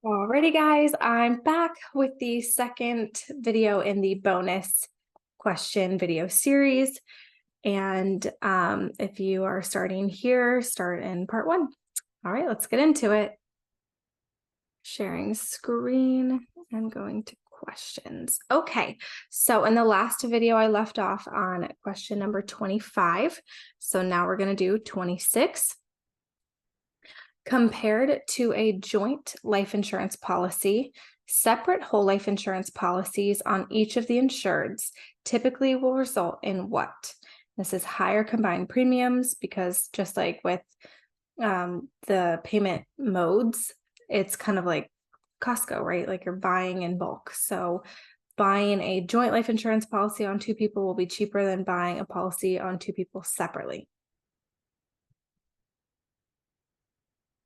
Alrighty, guys, I'm back with the second video in the bonus question video series. And if you are starting here, start in part one. All right, let's get into it. Sharing screen and going to questions. Okay, so in the last video, I left off on question number 25. So now we're going to do 26. Compared to a joint life insurance policy, separate whole life insurance policies on each of the insureds typically will result in what? This is higher combined premiums because just like with the payment modes, it's kind of like Costco, right? Like you're buying in bulk. So buying a joint life insurance policy on two people will be cheaper than buying a policy on two people separately.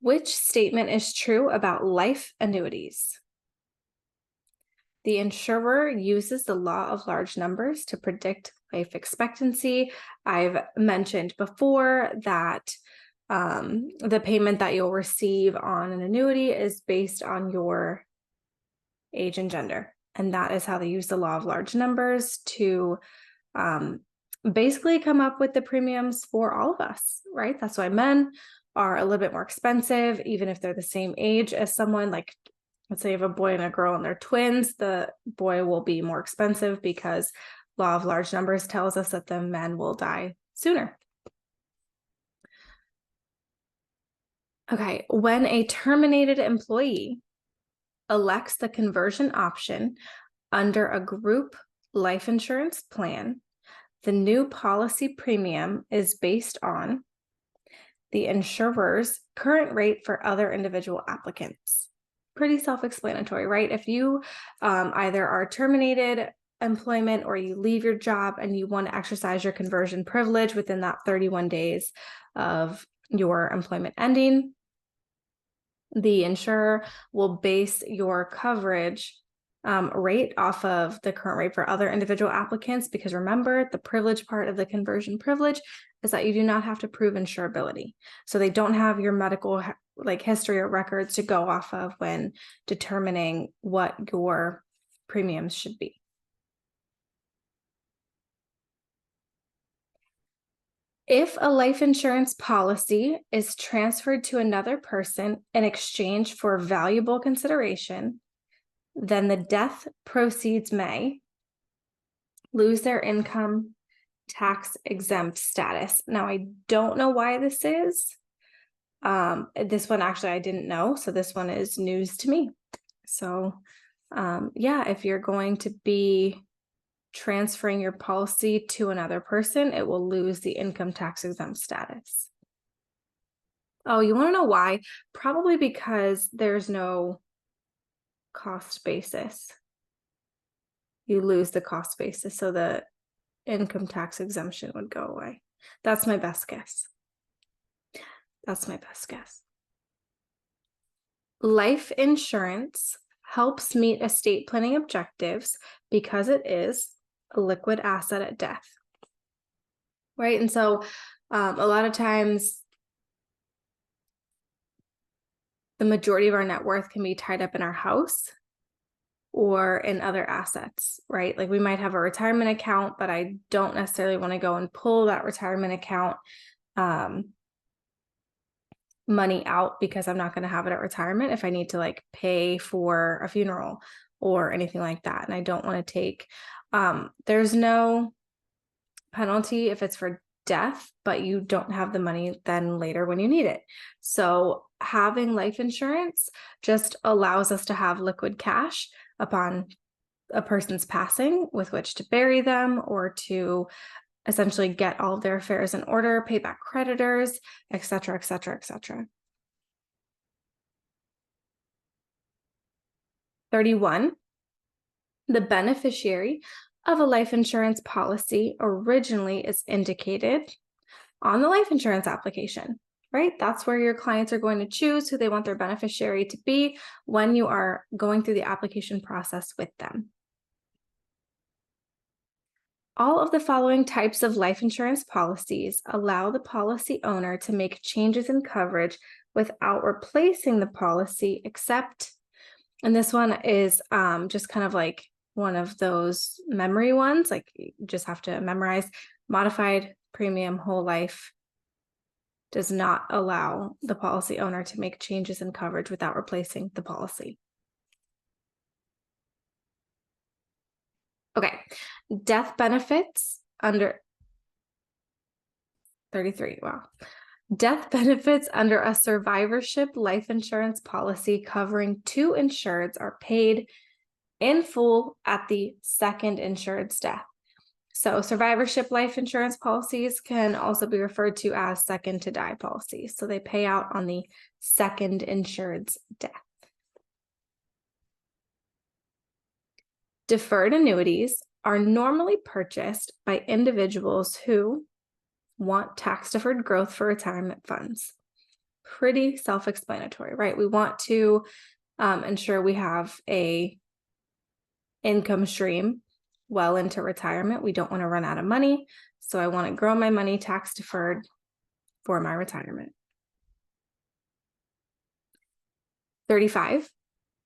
Which statement is true about life annuities? The insurer uses the law of large numbers to predict life expectancy. I've mentioned before that the payment that you'll receive on an annuity is based on your age and gender. And that is how they use the law of large numbers to basically come up with the premiums for all of us, right? That's why men are a little bit more expensive, even if they're the same age as someone. Like, let's say you have a boy and a girl and they're twins, the boy will be more expensive because law of large numbers tells us that the men will die sooner. Okay, when a terminated employee elects the conversion option under a group life insurance plan, the new policy premium is based on the insurer's current rate for other individual applicants. Pretty self-explanatory, right? If you either are terminated employment or you leave your job and you want to exercise your conversion privilege within that 31 days of your employment ending, the insurer will base your coverage rate off of the current rate for other individual applicants, because remember, the privilege part of the conversion privilege is that you do not have to prove insurability. So they don't have your medical history or records to go off of when determining what your premiums should be. If a life insurance policy is transferred to another person in exchange for valuable consideration, then the death proceeds may lose their income tax exempt status. Now, I don't know why this is. This one actually I didn't know, so this one is news to me. So yeah, if you're going to be transferring your policy to another person, it will lose the income tax exempt status. Oh, you want to know why? Probably because there's no cost basis. You lose the cost basis, so the income tax exemption would go away. That's my best guess. That's my best guess. Life insurance helps meet estate planning objectives because it is a liquid asset at death, right? And so a lot of times the majority of our net worth can be tied up in our house or in other assets, right? Like we might have a retirement account, but I don't necessarily want to go and pull that retirement account money out because I'm not going to have it at retirement if I need to pay for a funeral or anything like that. And I don't want to take, there's no penalty if it's for death, but you don't have the money then later when you need it. So having life insurance just allows us to have liquid cash upon a person's passing with which to bury them or to essentially get all of their affairs in order, pay back creditors, etc., etc., etc. 31, the beneficiary of a life insurance policy originally is indicated on the life insurance application, right? That's where your clients are going to choose who they want their beneficiary to be when you are going through the application process with them. All of the following types of life insurance policies allow the policy owner to make changes in coverage without replacing the policy, except And this one is just kind of like one of those memory ones, like you just have to memorize. Modified premium whole life does not allow the policy owner to make changes in coverage without replacing the policy. Okay, death benefits under 33, wow. Death benefits under a survivorship life insurance policy covering two insureds are paid in full at the second insured's death. So survivorship life insurance policies can also be referred to as second to die policies. So they pay out on the second insured's death. Deferred annuities are normally purchased by individuals who want tax-deferred growth for retirement funds. Pretty self-explanatory, right? We want to ensure we have a income stream well into retirement. We don't want to run out of money. So I want to grow my money tax deferred for my retirement. 35,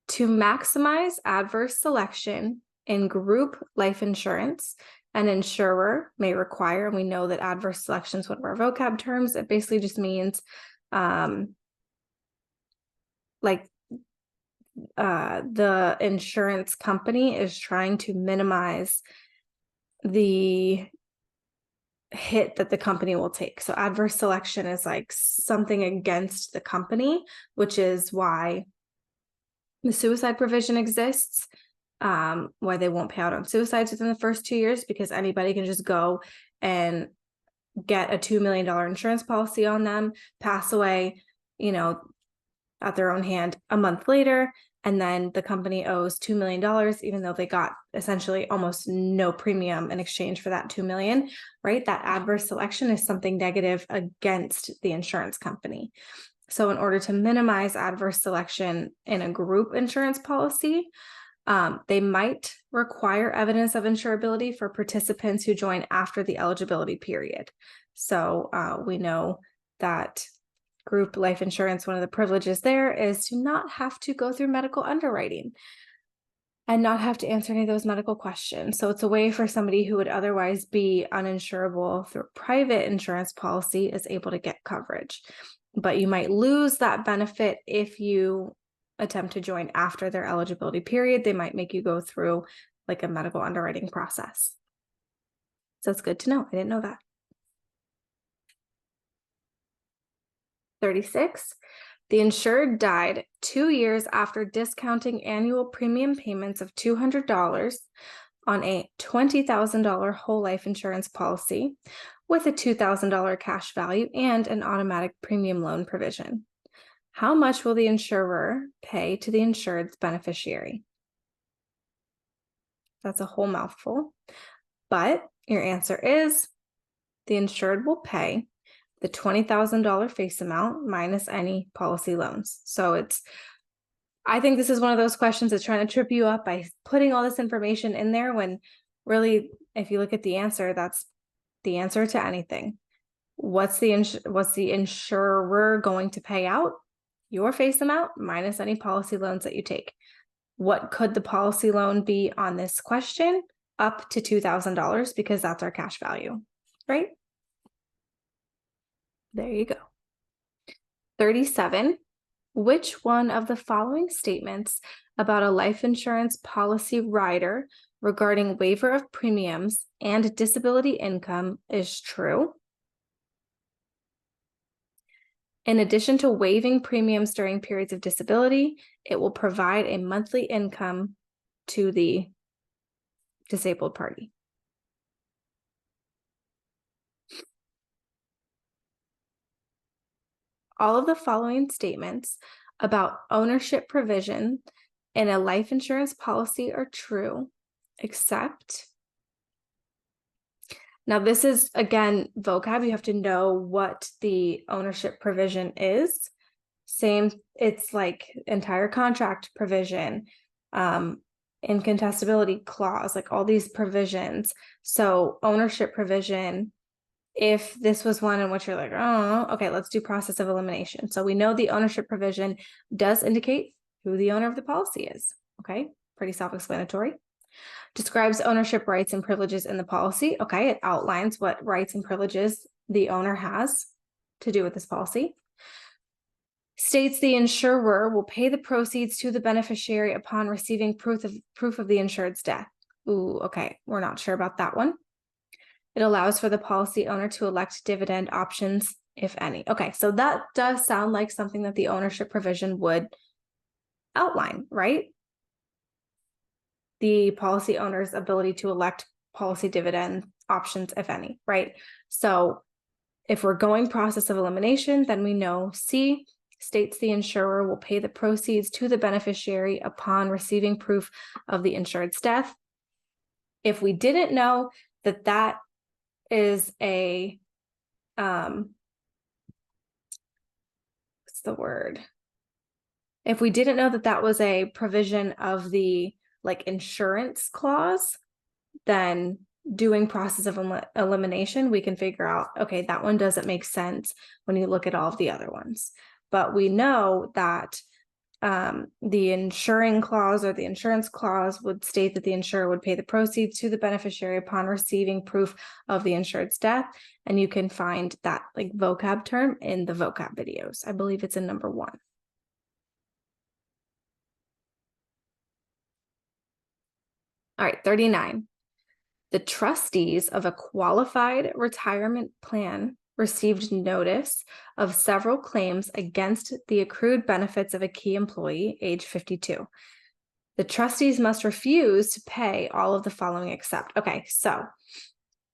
to maximize adverse selection in group life insurance, an insurer may require, and we know that adverse selection is one of our vocab terms. It basically just means the insurance company is trying to minimize the hit that the company will take. So adverse selection is like something against the company, which is why the suicide provision exists, why they won't pay out on suicides within the first 2 years, because anybody can just go and get a $2 million insurance policy on them, pass away, at their own hand a month later, and then the company owes $2 million, even though they got essentially almost no premium in exchange for that $2 million, right? That adverse selection is something negative against the insurance company. So in order to minimize adverse selection in a group insurance policy, they might require evidence of insurability for participants who join after the eligibility period. So we know that group life insurance, one of the privileges there is to not have to go through medical underwriting and not have to answer any of those medical questions. So it's a way for somebody who would otherwise be uninsurable through a private insurance policy is able to get coverage. But you might lose that benefit if you attempt to join after their eligibility period. They might make you go through like a medical underwriting process. So it's good to know. I didn't know that. 36, the insured died 2 years after discounting annual premium payments of $200 on a $20,000 whole life insurance policy with a $2,000 cash value and an automatic premium loan provision. How much will the insurer pay to the insured's beneficiary? That's a whole mouthful, but your answer is the insured will pay the $20,000 face amount minus any policy loans. So I think this is one of those questions that's trying to trip you up by putting all this information in there when really, if you look at the answer, that's the answer to anything. What's the insurer going to pay out? Your face amount minus any policy loans that you take. What could the policy loan be on this question? Up to $2,000 because that's our cash value, right? There you go. 37, which one of the following statements about a life insurance policy rider regarding waiver of premiums and disability income is true? In addition to waiving premiums during periods of disability, it will provide a monthly income to the disabled party. All of the following statements about ownership provision in a life insurance policy are true, except, now this is, again, vocab. You have to know what the ownership provision is. Same, it's like entire contract provision, incontestability clause, like all these provisions. So ownership provision, if this was one in which you're like, oh, okay, let's do process of elimination. So we know the ownership provision does indicate who the owner of the policy is. Okay, pretty self-explanatory. Describes ownership rights and privileges in the policy. Okay, it outlines what rights and privileges the owner has to do with this policy. States the insurer will pay the proceeds to the beneficiary upon receiving proof of the insured's death. Ooh, okay, we're not sure about that one. It allows for the policy owner to elect dividend options, if any. Okay, so that does sound like something that the ownership provision would outline, right? The policy owner's ability to elect policy dividend options, if any, right? So if we're going process of elimination, then we know C states the insurer will pay the proceeds to the beneficiary upon receiving proof of the insured's death. If we didn't know that that is a, what's the word? If we didn't know that that was a provision of the insurance clause, then doing process of elimination, we can figure out, okay, that one doesn't make sense when you look at all of the other ones. But we know that the insuring clause or the insurance clause would state that the insurer would pay the proceeds to the beneficiary upon receiving proof of the insured's death. And you can find that vocab term in the vocab videos. I believe it's in number 1. All right, 39. The trustees of a qualified retirement plan received notice of several claims against the accrued benefits of a key employee, age 52. The trustees must refuse to pay all of the following except. Okay, so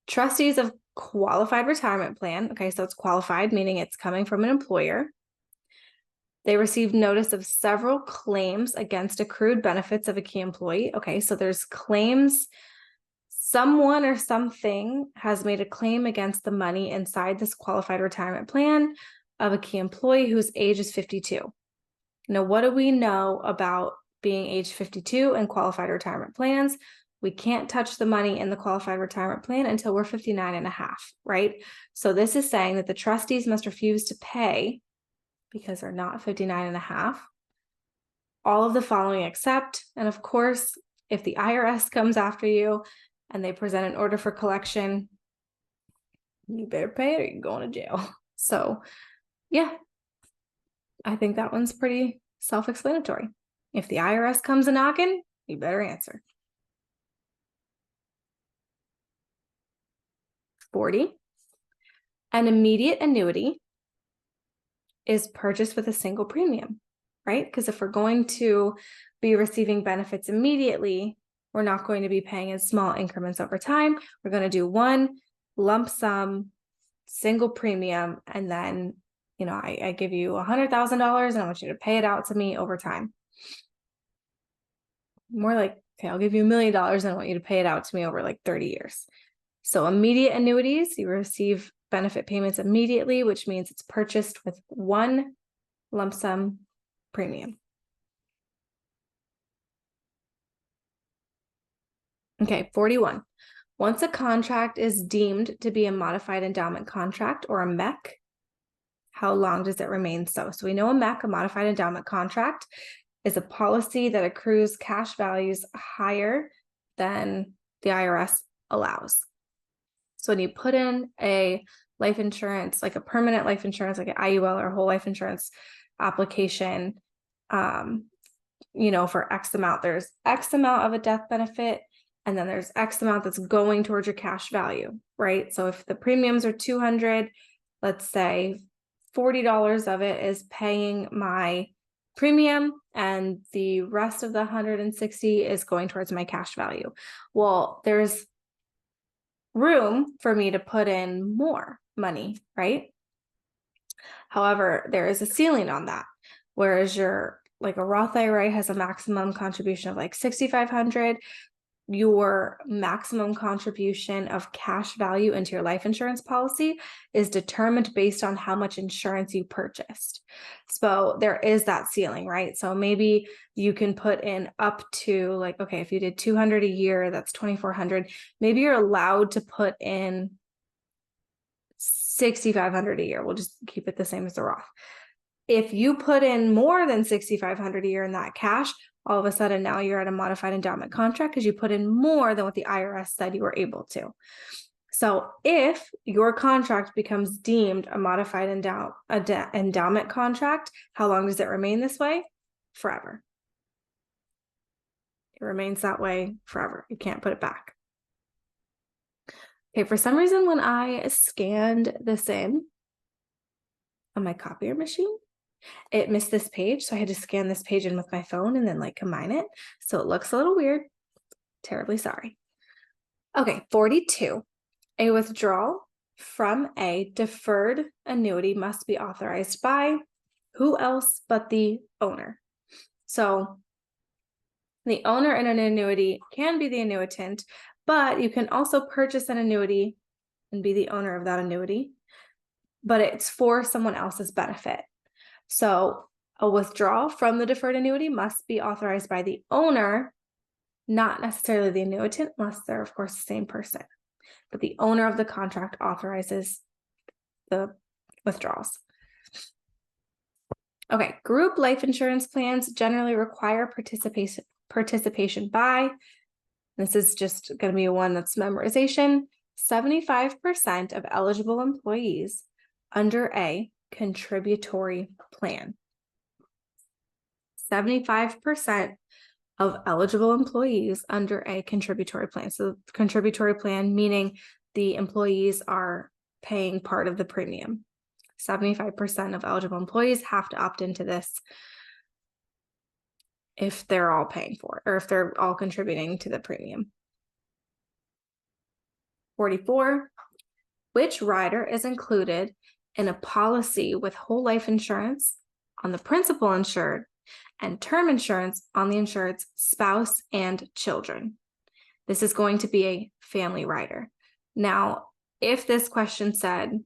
trustees of qualified retirement plan. Okay, so it's qualified, meaning it's coming from an employer. They received notice of several claims against accrued benefits of a key employee. Okay, so there's claims. Someone or something has made a claim against the money inside this qualified retirement plan of a key employee whose age is 52. Now, what do we know about being age 52 and qualified retirement plans? We can't touch the money in the qualified retirement plan until we're 59 and a half, right? So this is saying that the trustees must refuse to pay, because they're not 59 and a half, all of the following except, and of course, if the IRS comes after you and they present an order for collection, you better pay it or you're going to jail. So yeah, I think that one's pretty self-explanatory. If the IRS comes a knocking, you better answer. 40. An immediate annuity is purchased with a single premium, right? Because if we're going to be receiving benefits immediately, we're not going to be paying in small increments over time. We're going to do one lump sum, single premium, and then, I give you $100,000 and I want you to pay it out to me over time. More like, okay, I'll give you $1 million and I want you to pay it out to me over 30 years. So immediate annuities, you receive benefit payments immediately, which means it's purchased with one lump sum premium. Okay, 41. Once a contract is deemed to be a modified endowment contract or a MEC, how long does it remain so? So we know a MEC, a modified endowment contract, is a policy that accrues cash values higher than the IRS allows. So when you put in a life insurance, like a permanent life insurance, like an IUL or a whole life insurance application, for X amount, there's X amount of a death benefit, and then there's X amount that's going towards your cash value, right? So if the premiums are $200, let's say $40 of it is paying my premium and the rest of the $160 is going towards my cash value. Well, there's room for me to put in more money, right? However, there is a ceiling on that. Whereas a Roth IRA has a maximum contribution of $6,500, your maximum contribution of cash value into your life insurance policy is determined based on how much insurance you purchased. So there is that ceiling, right? So maybe you can put in up to okay, if you did $200 a year, that's $2,400. Maybe you're allowed to put in $6,500 a year. We'll just keep it the same as the Roth. If you put in more than $6,500 a year in that cash, all of a sudden now you're at a modified endowment contract because you put in more than what the IRS said you were able to. So if your contract becomes deemed a modified endowment contract, how long does it remain this way? Forever. It remains that way forever. You can't put it back. Okay, for some reason, when I scanned this in on my copier machine, it missed this page. So I had to scan this page in with my phone and then like combine it. So it looks a little weird. Terribly sorry. Okay, 42. A withdrawal from a deferred annuity must be authorized by who else but the owner? So the owner in an annuity can be the annuitant, but you can also purchase an annuity and be the owner of that annuity, but it's for someone else's benefit. So a withdrawal from the deferred annuity must be authorized by the owner, not necessarily the annuitant, unless they're, of course, the same person. But the owner of the contract authorizes the withdrawals. Okay, group life insurance plans generally require participation by, this is just going to be one that's memorization, 75% of eligible employees under a contributory plan. 75% of eligible employees under a contributory plan. So contributory plan meaning the employees are paying part of the premium. 75% of eligible employees have to opt into this if they're all paying for it, or if they're all contributing to the premium. 44, which rider is included in a policy with whole life insurance on the principal insured and term insurance on the insured's spouse and children? This is going to be a family rider. Now, if this question said,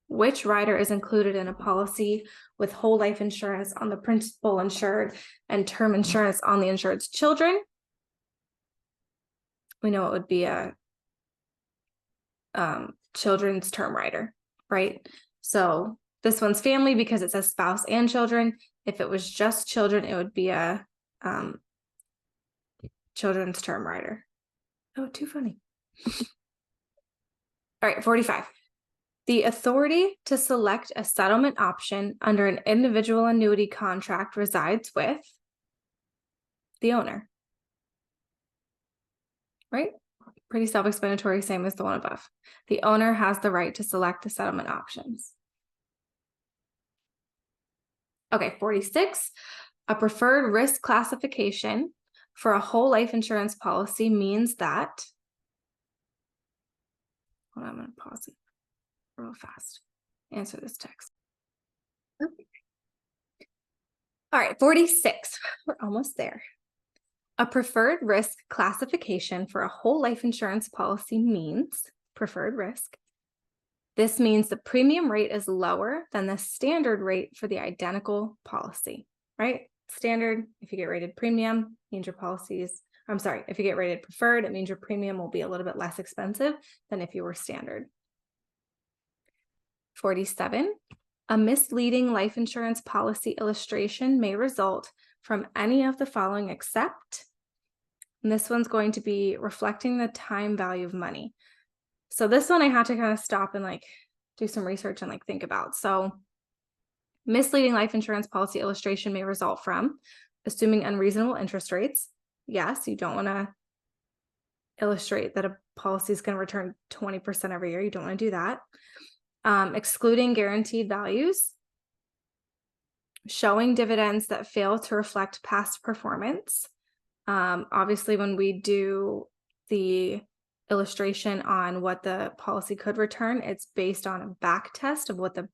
which rider is included in a policy with whole life insurance on the principal insured and term insurance on the insured's children, we know it would be a children's term rider, right? So this one's family because it says spouse and children. If it was just children, it would be a children's term rider. Oh, too funny. All right, 45. The authority to select a settlement option under an individual annuity contract resides with the owner, right? Pretty self-explanatory, same as the one above. The owner has the right to select the settlement options. Okay, 46. A preferred risk classification for a whole life insurance policy means that, hold on, I'm going to pause it real fast. Answer this text. Okay. All right, 46. We're almost there. A preferred risk classification for a whole life insurance policy means preferred risk. This means the premium rate is lower than the standard rate for the identical policy, right? Standard, if you get rated premium, means your policies, I'm sorry, if you get rated preferred, it means your premium will be a little bit less expensive than if you were standard. 47, a misleading life insurance policy illustration may result from any of the following except, and this one's going to be reflecting the time value of money. So this one I had to kind of stop and like do some research and like think about. So misleading life insurance policy illustration may result from assuming unreasonable interest rates. Yes, you don't want to illustrate that a policy is going to return 20% every year. You don't want to do that. Excluding guaranteed values, showing dividends that fail to reflect past performance. Obviously, when we do the illustration on what the policy could return, it's based on a back test of what the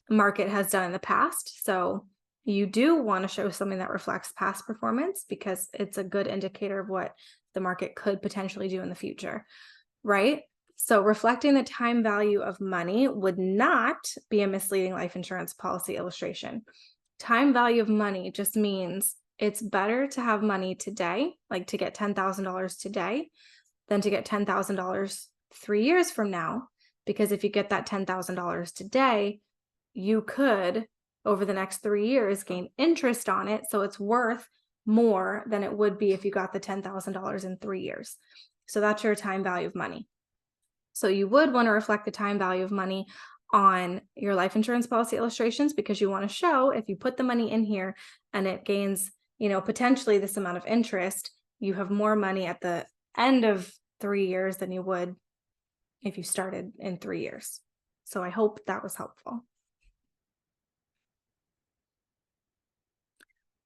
market has done in the past. So you do want to show something that reflects past performance because it's a good indicator of what the market could potentially do in the future, right? So reflecting the time value of money would not be a misleading life insurance policy illustration. Time value of money just means it's better to have money today, like to get $10,000 today, than to get $10,000 3 years from now. Because if you get that $10,000 today, you could over the next 3 years gain interest on it, so it's worth more than it would be if you got the $10,000 in 3 years. So that's your time value of money. So you would want to reflect the time value of money on your life insurance policy illustrations, because you want to show if you put the money in here and it gains, potentially this amount of interest, you have more money at the end of 3 years than you would if you started in 3 years. So I hope that was helpful.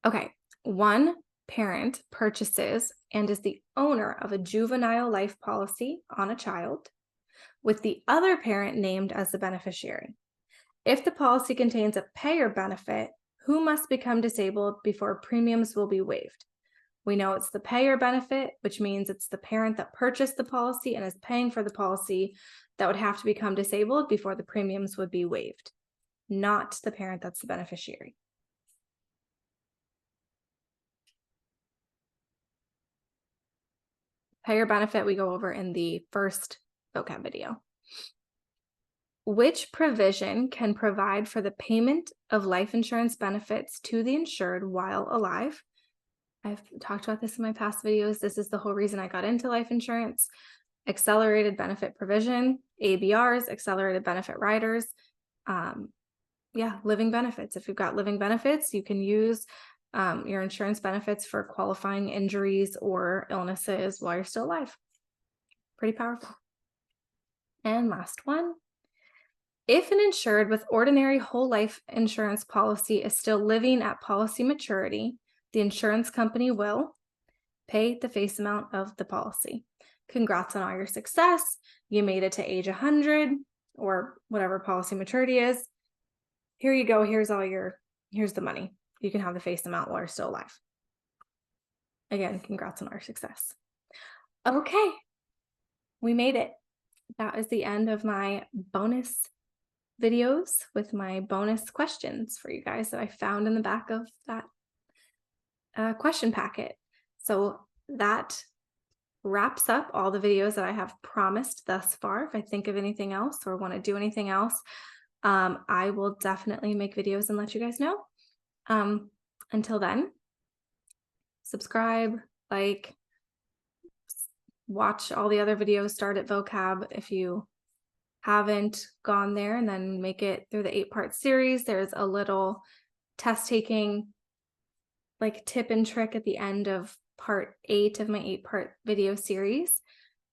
Okay, one parent purchases and is the owner of a juvenile life policy on a child, with the other parent named as the beneficiary. If the policy contains a payer benefit, who must become disabled before premiums will be waived? We know it's the payer benefit, which means it's the parent that purchased the policy and is paying for the policy that would have to become disabled before the premiums would be waived, not the parent that's the beneficiary. Payer benefit we go over in the first vocab video. Which provision can provide for the payment of life insurance benefits to the insured while alive? I've talked about this in my past videos. This is the whole reason I got into life insurance. Accelerated benefit provision, ABRs, accelerated benefit riders. Living benefits. If you've got living benefits, you can use your insurance benefits for qualifying injuries or illnesses while you're still alive. Pretty powerful. And last one. If an insured with ordinary whole life insurance policy is still living at policy maturity, the insurance company will pay the face amount of the policy. Congrats on all your success. You made it to age 100 or whatever policy maturity is. Here you go. Here's the money. You can have the face amount while you're still alive. Again, congrats on our success. Okay, we made it. That is the end of my bonus videos with my bonus questions for you guys that I found in the back of that question packet. So that wraps up all the videos that I have promised thus far. If I think of anything else or want to do anything else, I will definitely make videos and let you guys know. Until then, subscribe, like, watch all the other videos, start at vocab if you haven't gone there, and then make it through the 8-part series. There's a little test taking tip and trick at the end of part 8 of my 8-part video series.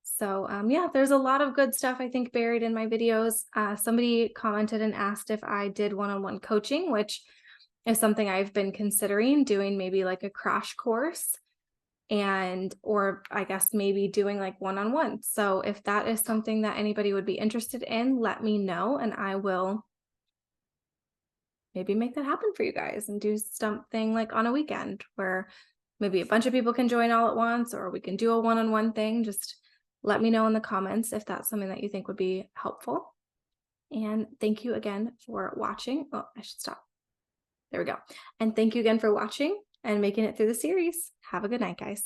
So there's a lot of good stuff I think buried in my videos. Somebody commented and asked if I did one-on-one coaching, which is something I've been considering doing, maybe like a crash course, or I guess maybe doing like one-on-one. So if that is something that anybody would be interested in, let me know and I will maybe make that happen for you guys and do something like on a weekend where maybe a bunch of people can join all at once, or we can do a one-on-one thing. Just let me know in the comments if that's something that you think would be helpful. And thank you again for watching. Oh, I should stop. There we go. And thank you again for watching and making it through the series. Have a good night, guys.